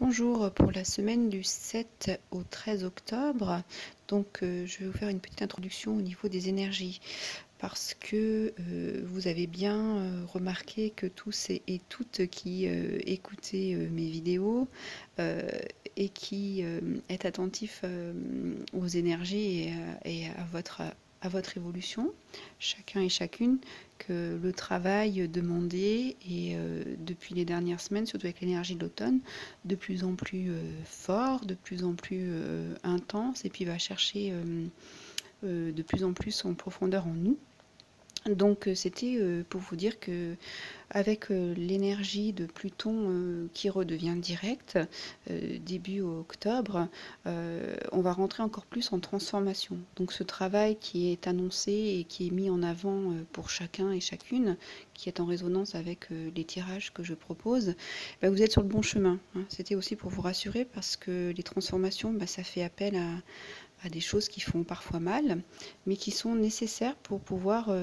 Bonjour, pour la semaine du 7 au 13 octobre, je vais vous faire une petite introduction au niveau des énergies parce que vous avez bien remarqué que tous et toutes qui écoutez mes vidéos et qui êtes attentifs aux énergies et à votre évolution, chacun et chacune, que le travail demandé et depuis les dernières semaines, surtout avec l'énergie de l'automne, de plus en plus fort, de plus en plus intense, et puis va chercher de plus en plus en profondeur en nous. Donc c'était pour vous dire que avec l'énergie de Pluton qui redevient directe début octobre, on va rentrer encore plus en transformation. Donc ce travail qui est annoncé et qui est mis en avant pour chacun et chacune, qui est en résonance avec les tirages que je propose, vous êtes sur le bon chemin, hein. C'était aussi pour vous rassurer parce que les transformations, ça fait appel à des choses qui font parfois mal, mais qui sont nécessaires pour pouvoir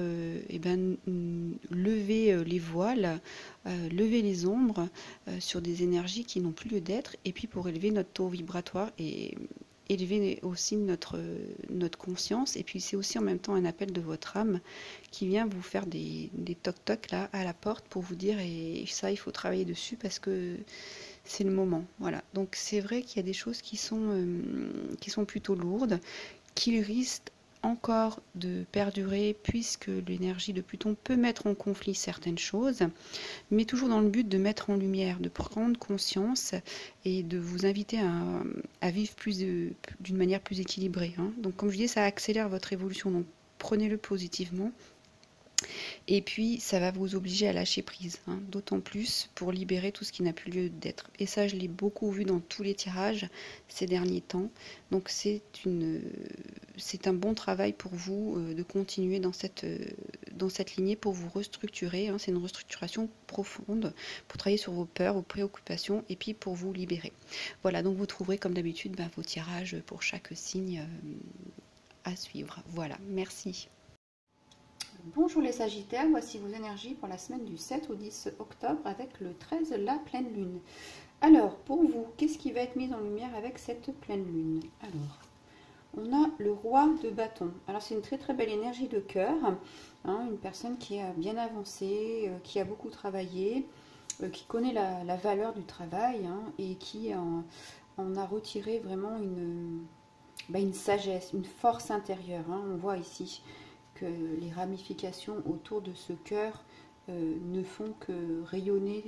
lever les voiles, lever les ombres sur des énergies qui n'ont plus lieu d'être, et puis pour élever notre taux vibratoire et élever aussi notre conscience. Et puis c'est aussi en même temps un appel de votre âme qui vient vous faire des toc-toc là à la porte pour vous dire, et ça il faut travailler dessus parce que c'est le moment. Voilà. Donc c'est vrai qu'il y a des choses qui sont plutôt lourdes, qui risquent encore de perdurer puisque l'énergie de Pluton peut mettre en conflit certaines choses, mais toujours dans le but de mettre en lumière, de prendre conscience et de vous inviter à vivre d'une manière plus équilibrée, hein. Donc comme je dis, ça accélère votre évolution, donc prenez-le positivement. Et puis, ça va vous obliger à lâcher prise, hein, d'autant plus pour libérer tout ce qui n'a plus lieu d'être. Et ça, je l'ai beaucoup vu dans tous les tirages ces derniers temps. Donc, c'est un bon travail pour vous de continuer dans cette lignée pour vous restructurer, hein. C'est une restructuration profonde pour travailler sur vos peurs, vos préoccupations et puis pour vous libérer. Voilà, donc vous trouverez comme d'habitude vos tirages pour chaque signe à suivre. Voilà, merci. Bonjour les Sagittaires, voici vos énergies pour la semaine du 7 au 10 octobre avec le 13, la pleine lune. Alors, pour vous, qu'est-ce qui va être mis en lumière avec cette pleine lune? Alors, on a le roi de bâton. Alors, c'est une très très belle énergie de cœur, hein, une personne qui a bien avancé, qui a beaucoup travaillé, qui connaît la valeur du travail, hein, et qui en a retiré vraiment une sagesse, une force intérieure, hein. On voit ici que les ramifications autour de ce cœur ne font que rayonner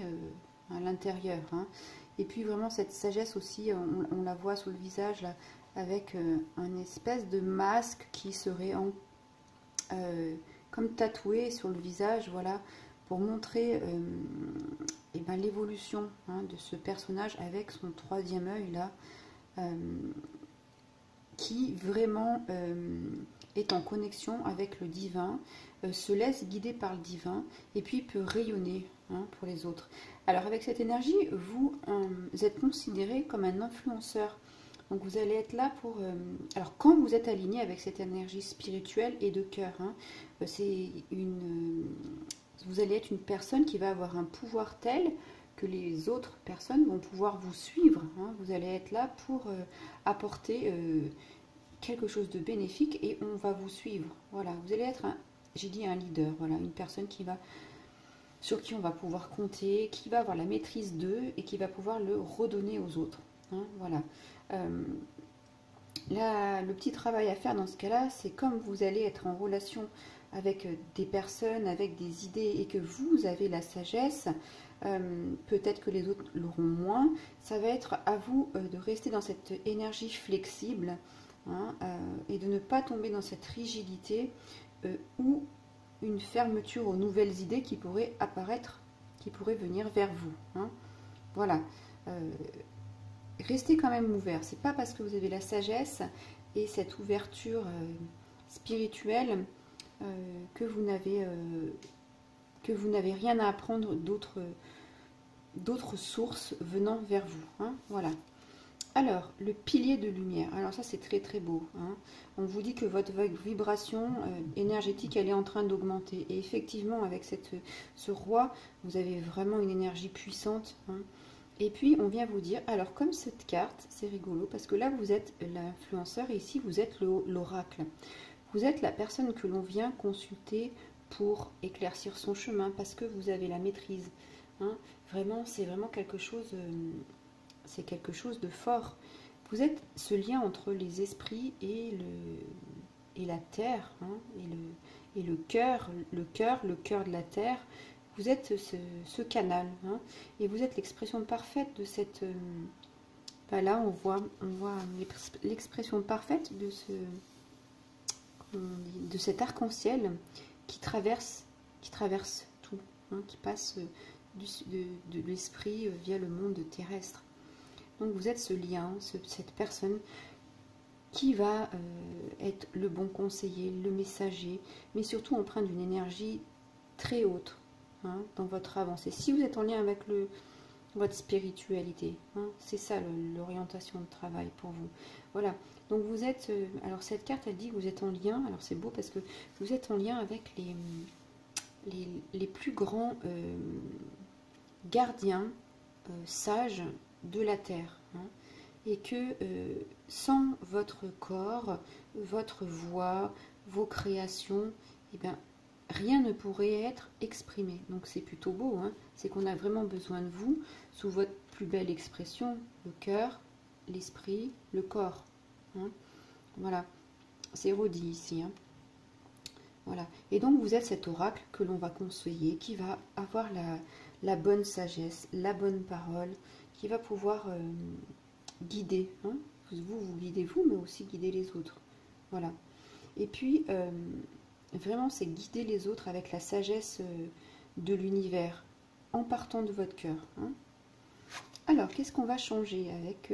à l'intérieur, hein. Et puis vraiment cette sagesse aussi, on la voit sur le visage là, avec un espèce de masque qui serait comme tatoué sur le visage, voilà, pour montrer l'évolution, hein, de ce personnage avec son troisième œil là, qui vraiment est en connexion avec le divin, se laisse guider par le divin et puis peut rayonner, hein, pour les autres. Alors avec cette énergie, vous êtes considéré comme un influenceur. Donc vous allez être là pour... alors quand vous êtes aligné avec cette énergie spirituelle et de cœur, hein, vous allez être une personne qui va avoir un pouvoir tel que les autres personnes vont pouvoir vous suivre, hein. Vous allez être là pour apporter quelque chose de bénéfique et on va vous suivre. Voilà, vous allez être j'ai dit un leader, voilà, une personne sur qui on va pouvoir compter, qui va avoir la maîtrise d'eux et qui va pouvoir le redonner aux autres, hein, voilà. Le petit travail à faire dans ce cas-là, c'est comme vous allez être en relation avec des personnes, avec des idées et que vous avez la sagesse, peut-être que les autres l'auront moins, ça va être à vous de rester dans cette énergie flexible, hein, et de ne pas tomber dans cette rigidité ou une fermeture aux nouvelles idées qui pourraient apparaître, qui pourraient venir vers vous, hein. Voilà. Restez quand même ouvert. C'est pas parce que vous avez la sagesse et cette ouverture spirituelle que vous n'avez rien à apprendre d'autres sources venant vers vous, hein. Voilà. Alors, le pilier de lumière. Alors ça, c'est très très beau, hein. On vous dit que votre vibration énergétique, elle est en train d'augmenter. Et effectivement, avec ce roi, vous avez vraiment une énergie puissante, hein. Et puis, on vient vous dire, alors comme cette carte, c'est rigolo, parce que là, vous êtes l'influenceur et ici, vous êtes l'oracle. Vous êtes la personne que l'on vient consulter pour éclaircir son chemin, parce que vous avez la maîtrise. Hein. Vraiment, c'est vraiment quelque chose, c'est quelque chose de fort. Vous êtes ce lien entre les esprits et la terre, hein, et le cœur de la terre. Vous êtes ce canal, hein, et vous êtes l'expression parfaite de cette... ben là, on voit l'expression parfaite de cet arc-en-ciel qui traverse tout, hein, qui passe de l'esprit via le monde terrestre. Donc vous êtes ce lien, cette personne qui va être le bon conseiller, le messager, mais surtout empreint d'une énergie très haute, hein, dans votre avancée. Si vous êtes en lien avec votre spiritualité, hein, c'est ça l'orientation de travail pour vous. Voilà, donc vous êtes... alors cette carte, elle dit que vous êtes en lien, alors c'est beau parce que vous êtes en lien avec les plus grands gardiens sages de la Terre, hein, et que sans votre corps, votre voix, vos créations, eh bien, rien ne pourrait être exprimé. Donc c'est plutôt beau, hein, c'est qu'on a vraiment besoin de vous sous votre plus belle expression, le cœur, l'esprit, le corps. Hein. Voilà, c'est redit ici. Hein. Voilà. Et donc vous êtes cet oracle que l'on va conseiller, qui va avoir la bonne sagesse, la bonne parole, qui va pouvoir guider. Hein. Vous guidez vous, mais aussi guider les autres. Voilà. Et puis, vraiment, c'est guider les autres avec la sagesse de l'univers, en partant de votre cœur. Hein. Alors, qu'est-ce qu'on va changer avec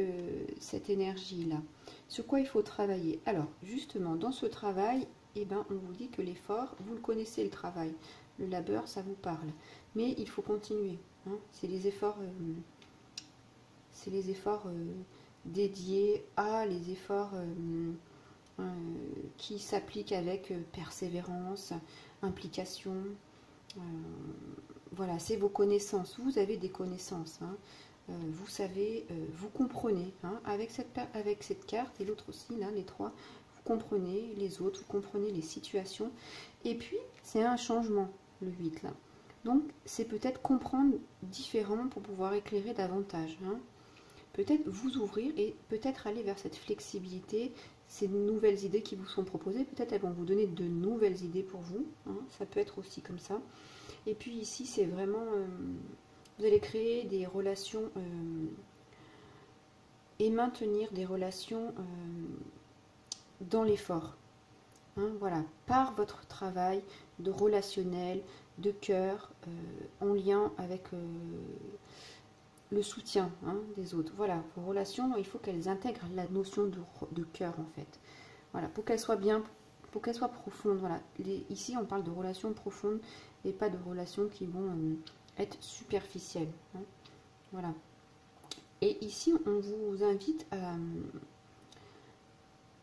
cette énergie-là? Sur quoi il faut travailler? Alors, justement, dans ce travail, eh ben, on vous dit que l'effort, vous le connaissez, le travail. Le labeur, ça vous parle. Mais il faut continuer. Hein. C'est les efforts... dédiés à les efforts qui s'appliquent avec persévérance, implication. Voilà, c'est vos connaissances. Vous avez des connaissances. Hein. Vous savez, vous comprenez. Hein, avec cette carte et l'autre aussi, là, les trois, vous comprenez les autres, vous comprenez les situations. Et puis, c'est un changement, le 8, là. Donc, c'est peut-être comprendre différemment pour pouvoir éclairer davantage. Hein. Peut-être vous ouvrir et peut-être aller vers cette flexibilité, ces nouvelles idées qui vous sont proposées. Peut-être elles vont vous donner de nouvelles idées pour vous. Hein, ça peut être aussi comme ça. Et puis ici, c'est vraiment... vous allez créer des relations et maintenir des relations dans l'effort. Hein, voilà, par votre travail de relationnel, de cœur, en lien avec le soutien, hein, des autres. Voilà, vos relations, il faut qu'elles intègrent la notion de cœur, en fait. Voilà, pour qu'elles soient bien, pour qu'elles soient profondes. Voilà, ici, on parle de relations profondes et pas de relations qui vont être superficielles. Hein. Voilà. Et ici, on vous invite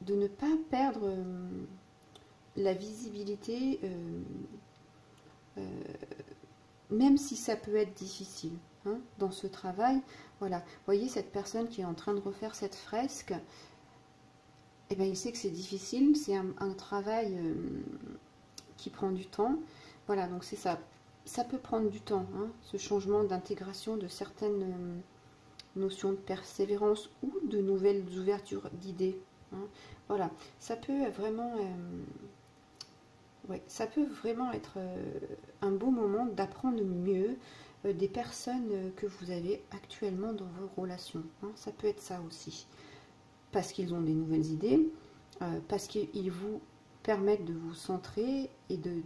de ne pas perdre la visibilité, même si ça peut être difficile. Hein, dans ce travail, voilà. Vous voyez cette personne qui est en train de refaire cette fresque, eh bien, il sait que c'est difficile, c'est un travail qui prend du temps. Voilà, donc c'est ça. Ça peut prendre du temps, hein, ce changement d'intégration de certaines notions de persévérance ou de nouvelles ouvertures d'idées. Hein. Voilà, ça peut vraiment... ouais, ça peut vraiment être un beau moment d'apprendre mieux des personnes que vous avez actuellement dans vos relations. Hein. Ça peut être ça aussi. Parce qu'ils ont des nouvelles idées, parce qu'ils vous permettent de vous centrer et de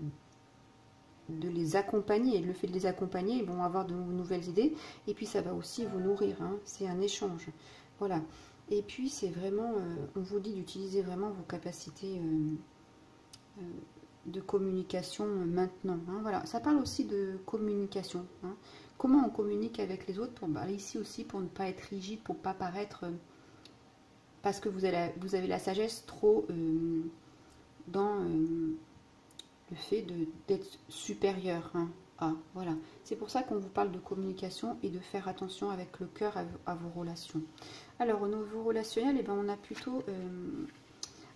les accompagner. Et le fait de les accompagner, ils vont avoir de nouvelles idées. Et puis ça va aussi vous nourrir. Hein. C'est un échange. Voilà. Et puis c'est vraiment, on vous dit d'utiliser vraiment vos capacités de communication maintenant. Hein, voilà, ça parle aussi de communication. Hein. Comment on communique avec les autres pour, bah, ici aussi pour ne pas être rigide, pour ne pas paraître... parce que vous avez la sagesse trop dans le fait d'être supérieur. Hein. A. Voilà, c'est pour ça qu'on vous parle de communication et de faire attention avec le cœur à vos relations. Alors au niveau relationnel, eh ben, on a plutôt...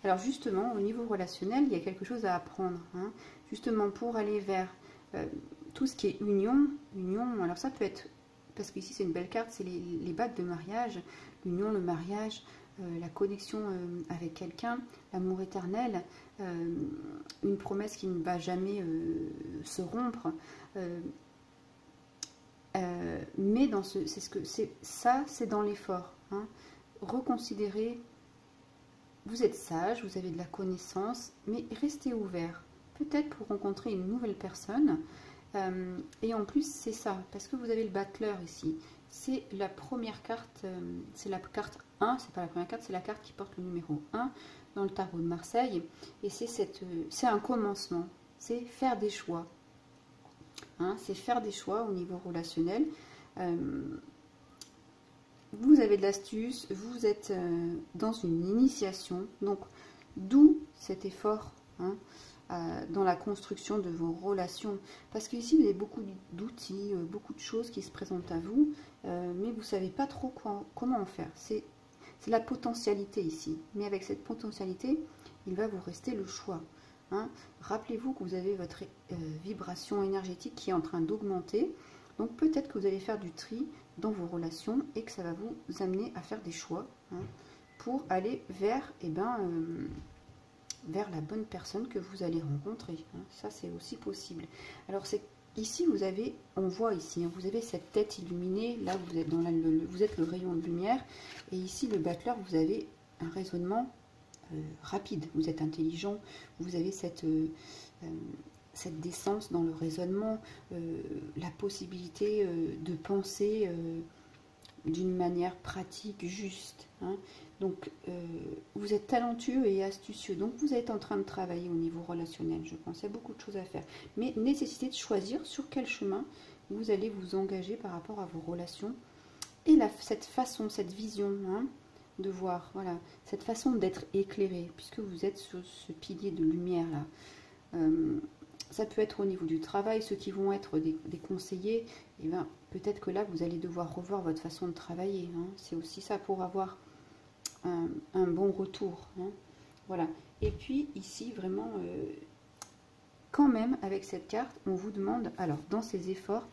alors justement, au niveau relationnel, il y a quelque chose à apprendre. Hein. Justement, pour aller vers tout ce qui est union, alors ça peut être... Parce qu'ici c'est une belle carte, c'est les bagues de mariage, l'union, le mariage, la connexion avec quelqu'un, l'amour éternel, une promesse qui ne va jamais se rompre. Mais dans c'est dans l'effort. Hein. Reconsidérez, vous êtes sage, vous avez de la connaissance, mais restez ouvert. Peut-être pour rencontrer une nouvelle personne. Et en plus, c'est ça, parce que vous avez le battleur ici. C'est la première carte, c'est la carte 1, c'est pas la première carte, c'est la carte qui porte le numéro 1 dans le tarot de Marseille. Et c'est un commencement, c'est faire des choix. Hein, c'est faire des choix au niveau relationnel. Vous avez de l'astuce, vous êtes dans une initiation, donc d'où cet effort. Hein, dans la construction de vos relations. Parce qu'ici, vous avez beaucoup d'outils, beaucoup de choses qui se présentent à vous, mais vous ne savez pas trop comment en faire. C'est la potentialité ici. Mais avec cette potentialité, il va vous rester le choix. Hein. Rappelez-vous que vous avez votre vibration énergétique qui est en train d'augmenter. Donc peut-être que vous allez faire du tri dans vos relations et que ça va vous amener à faire des choix hein, pour aller vers... vers la bonne personne que vous allez rencontrer. Hein. Ça, c'est aussi possible. Alors, ici, on voit ici, hein, vous avez cette tête illuminée. Là, vous êtes, vous êtes le rayon de lumière. Et ici, le battleur, vous avez un raisonnement rapide. Vous êtes intelligent. Vous avez cette décence dans le raisonnement, la possibilité de penser d'une manière pratique, juste. Hein. Donc, vous êtes talentueux et astucieux. Donc, vous êtes en train de travailler au niveau relationnel, je pense. Il y a beaucoup de choses à faire. Mais nécessité de choisir sur quel chemin vous allez vous engager par rapport à vos relations. Et cette façon, cette vision hein, de voir, voilà, cette façon d'être éclairé, puisque vous êtes sur ce pilier de lumière-là. Ça peut être au niveau du travail, ceux qui vont être des conseillers, et ben, peut-être que là, vous allez devoir revoir votre façon de travailler. Hein. C'est aussi ça pour avoir un bon retour. Hein. Voilà. Et puis ici, vraiment, quand même, avec cette carte, on vous demande, alors, dans ces efforts,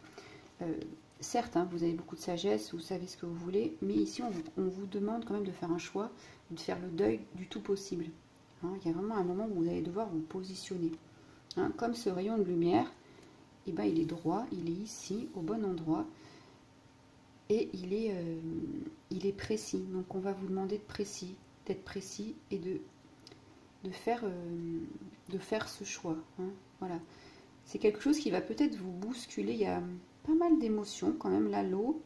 certes, hein, vous avez beaucoup de sagesse, vous savez ce que vous voulez, mais ici, on vous demande quand même de faire un choix, de faire le deuil du tout possible. Hein. Il y a vraiment un moment où vous allez devoir vous positionner. Hein, comme ce rayon de lumière, eh ben, il est droit, il est ici, au bon endroit, et il est précis. Donc on va vous demander d'être précis et de faire ce choix. Hein, voilà. C'est quelque chose qui va peut-être vous bousculer, il y a pas mal d'émotions quand même, là, l'eau,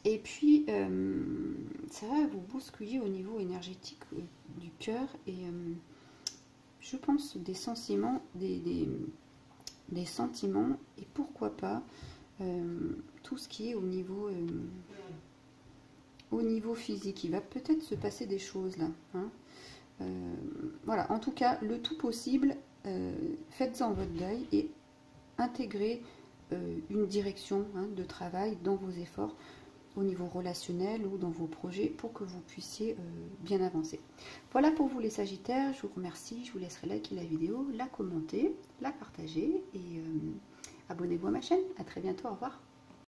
et puis ça va vous bousculer au niveau énergétique du cœur, et je pense des sentiments, des sentiments, et pourquoi pas tout ce qui est au niveau physique. Il va peut-être se passer des choses là. Hein. Voilà, en tout cas, le tout possible, faites-en votre deuil et intégrez une direction hein, de travail dans vos efforts au niveau relationnel ou dans vos projets pour que vous puissiez bien avancer. Voilà pour vous les Sagittaires, je vous remercie, je vous laisserai liker la vidéo, la commenter, la partager et abonnez-vous à ma chaîne. À très bientôt, au revoir.